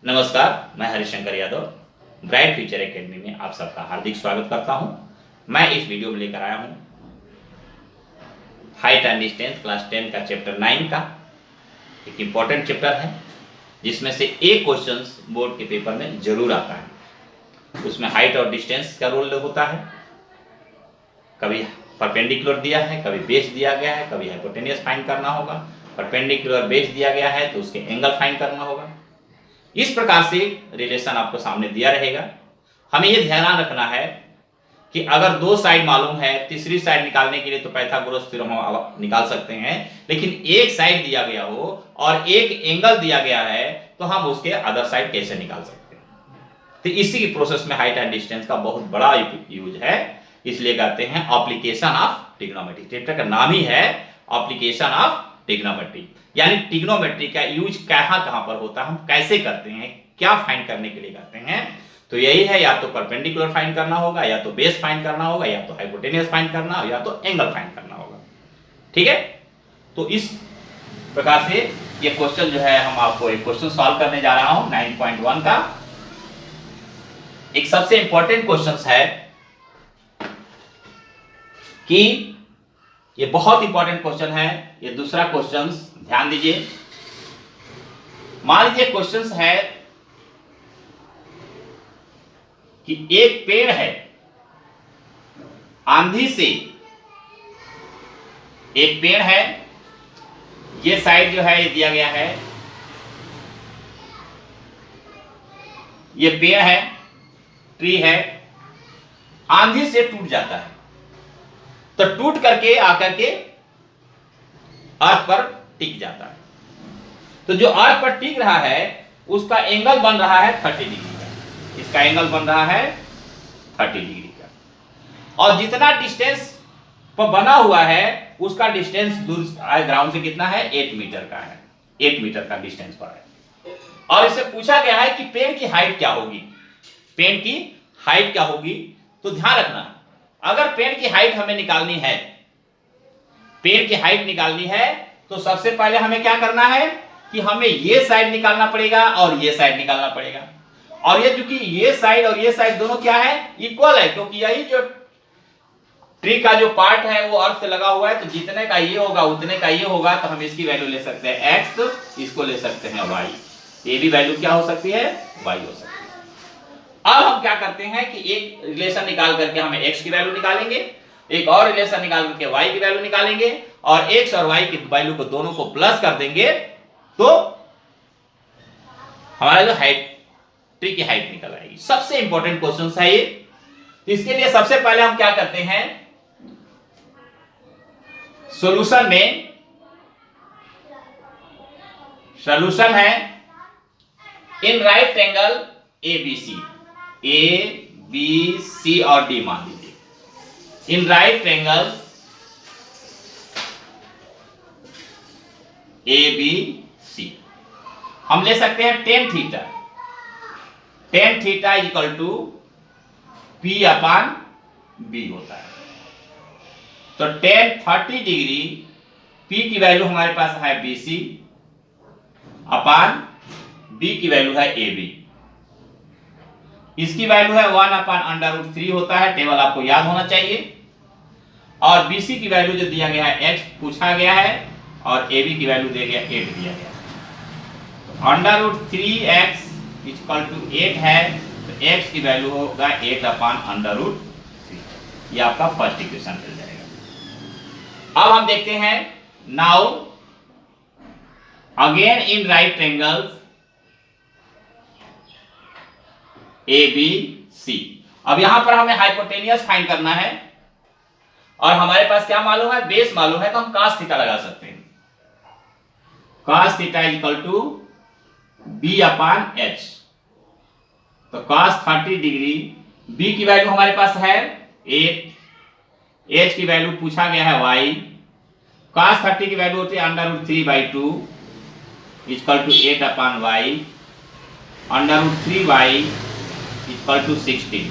नमस्कार, मैं Harishankar Yadav bright future academy में आप सबका हार्दिक स्वागत करता हूं। मैं इस वीडियो में लेकर आया हूं हाइट एंड डिस्टेंस क्लास 10 का चैप्टर 9 का एक इम्पॉर्टेंट चैप्टर है, जिसमें से एक क्वेश्चन बोर्ड के पेपर में जरूर आता है। उसमें हाइट और डिस्टेंस का रोल होता है। कभी परपेंडिकुलर दिया है, कभी बेस दिया गया है, कभी हाइपोटेनियस फाइंड करना होगा। परपेंडिकुलर बेस दिया गया है तो उसके एंगल फाइंड करना होगा। इस प्रकार से रिलेशन आपको सामने दिया रहेगा। हमें यह ध्यान रखना है कि अगर दो साइड मालूम है, तीसरी साइड निकालने के लिए तो पाइथागोरस थ्योरम हम निकाल सकते हैं, लेकिन एक साइड दिया गया हो और एक एंगल दिया गया है तो हम उसके अदर साइड कैसे निकाल सकते हैं। तो इसी की प्रोसेस में हाइट एंड डिस्टेंस का बहुत बड़ा यूज है। इसलिए कहते हैं एप्लीकेशन ऑफ ट्रिग्नोमेट्री। चैप्टर का नाम ही है एप्लीकेशन ऑफ ट्रिग्नोमेट्री, यानी ट्रिग्नोमेट्री का यूज कहां पर होता है, हम कैसे करते हैं, क्या फाइंड करने के लिए करते हैं। तो यही है, या तो परपेंडिकुलर फाइंड करना होगा, या तो बेस फाइंड करना होगा, या तो हाइपोटेनियस फाइंड करना होगा, या तो एंगल फाइंड करना होगा। ठीक है, तो इस प्रकार से ये क्वेश्चन जो है, हम आपको एक क्वेश्चन सॉल्व करने जा रहा हूं 9.1 का। एक सबसे इंपॉर्टेंट क्वेश्चन है कि ये बहुत इंपॉर्टेंट क्वेश्चन है। ये दूसरा क्वेश्चन ध्यान दीजिए। मान लीजिए क्वेश्चन है कि एक पेड़ है, आंधी से एक पेड़ है, ये साइड जो है ये दिया गया है, ये पेड़ है, ट्री है, आंधी से टूट जाता है। तो टूट करके आकर के अर्थ पर टिक जाता है। तो जो अर्थ पर टिक रहा है उसका एंगल बन रहा है 30 डिग्री का। इसका एंगल बन रहा है 30 डिग्री का। और जितना डिस्टेंस पर बना हुआ है उसका डिस्टेंस दूर ग्राउंड से कितना है, 8 मीटर का है। 8 मीटर का डिस्टेंस पर है। और इससे पूछा गया है कि पेड़ की हाइट क्या होगी। पेड़ की हाइट क्या होगी, तो ध्यान रखना, अगर पेड़ की हाइट हमें निकालनी है, पेड़ की हाइट निकालनी है, तो सबसे पहले हमें क्या करना है कि हमें ये साइड निकालना पड़ेगा और ये साइड निकालना पड़ेगा। और ये चूंकि ये साइड और ये साइड दोनों क्या है, इक्वल है, क्योंकि यही जो ट्री का जो पार्ट है वो अर्थ से लगा हुआ है। तो जितने का ये होगा उतने का ये होगा। तो हम इसकी वैल्यू ले सकते हैं x, इसको ले सकते हैं y। ये भी वैल्यू क्या हो सकती है, y हो सकती है। अब हम क्या करते हैं कि एक रिलेशन निकाल करके हमें x की वैल्यू निकालेंगे, एक और रिलेशन निकाल करके y की वैल्यू निकालेंगे, और x और y की वैल्यू को दोनों को प्लस कर देंगे तो हमारा जो हाइट, ट्री की हाइट निकल आएगी। सबसे इंपॉर्टेंट क्वेश्चन है ये। तो इसके लिए सबसे पहले हम क्या करते हैं, सॉल्यूशन में, सॉल्यूशन है in right angle ABC, A, B, C और D मान लीजिए। In right angle A, B, C हम ले सकते हैं tan theta. tan theta is equal to P upon B होता है। तो tan 30 डिग्री, P की वैल्यू हमारे पास है BC अपान B की वैल्यू है AB। इसकी वैल्यू है 1/√3 होता है, टेबल आपको याद होना चाहिए। और BC की वैल्यू जो दिया गया है x पूछा गया है, और AB की वैल्यू दिया गया 8 दिया गया है। तो √3x = 8 है, तो x की वैल्यू होगा 8/√3। ये आपका फर्स्ट इक्वेशन मिल जाएगा। अब हम देखते हैं, now again in right angles ABC। अब यहां पर हमें हाइपोटेनियस फाइंड करना है, और हमारे पास क्या मालूम है, बेस मालूम है, तो हम cos थीटा लगा सकते हैं। cos theta is equal to B/H। तो cos 30 डिग्री, B की वैल्यू हमारे पास है 8, H की वैल्यू पूछा गया है y। cos 30 की वैल्यू होती है √3/2 is equal to 8/y। √3y equal to 16,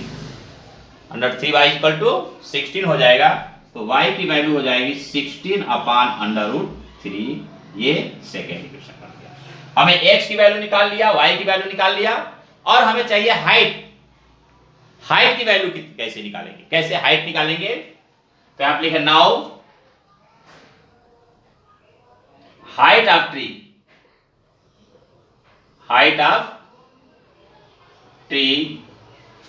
√3y equal to 16 हो जाएगा। तो y की वैल्यू हो जाएगी 16/√3। ये सेकेंड इक्वेशन बन गया। हमें x की वैल्यू निकाल लिया, y की वैल्यू निकाल लिया, और हमें चाहिए हाइट। हाइट की वैल्यू कैसे निकालेंगे, कैसे हाइट निकालेंगे? तो आप लिखे now height of tree, height of tree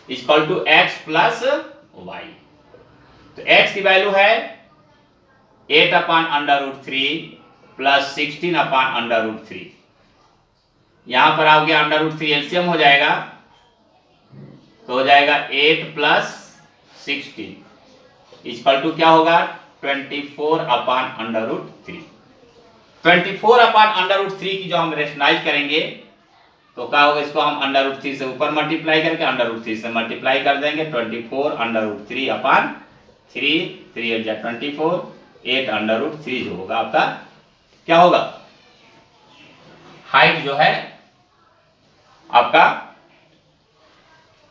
is equal to x plus y। तो x की वैल्यू है 8/√3 प्लस 16/√3। यहां पर आओगे √3 एलसीएम हो जाएगा, तो हो जाएगा 8 प्लस 16 इक्वल टू क्या होगा 24/√3। 24/√3 की जो हम रेशनलाइज करेंगे तो क्या होगा, इसको हम √3 से ऊपर मल्टीप्लाई करके √3 से मल्टीप्लाई कर देंगे। 24√3/3 3 8 24 8/√3 जो होगा आपका क्या होगा, हाइट जो है आपका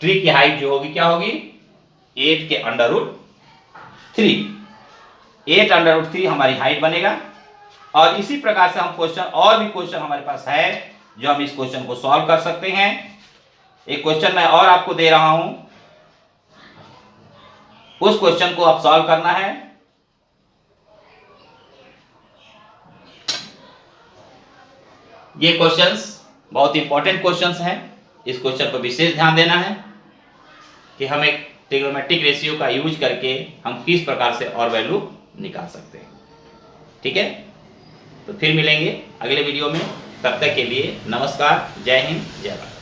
ट्री की हाइट जो होगी क्या होगी 8 के √3। 8/√3 हमारी हाइट बनेगा। और इसी प्रकार से हम क्वेश्चन, और भी क्वेश्चन हमारे पास है जो हम इस क्वेश्चन को सॉल्व कर सकते हैं। एक क्वेश्चन मैं और आपको दे रहा हूं, उस क्वेश्चन को आप सॉल्व करना है। ये क्वेश्चंस बहुत इंपॉर्टेंट क्वेश्चंस हैं, इस क्वेश्चन पर विशेष ध्यान देना है कि हम एक ट्रिग्नोमेट्रिक रेशियो का यूज करके हम किस प्रकार से और वैल्यू निकाल सकते हैं। ठीक है, तो फिर मिलेंगे अगले वीडियो में। तब तक के लिए नमस्कार, जय हिंद, जय भारत।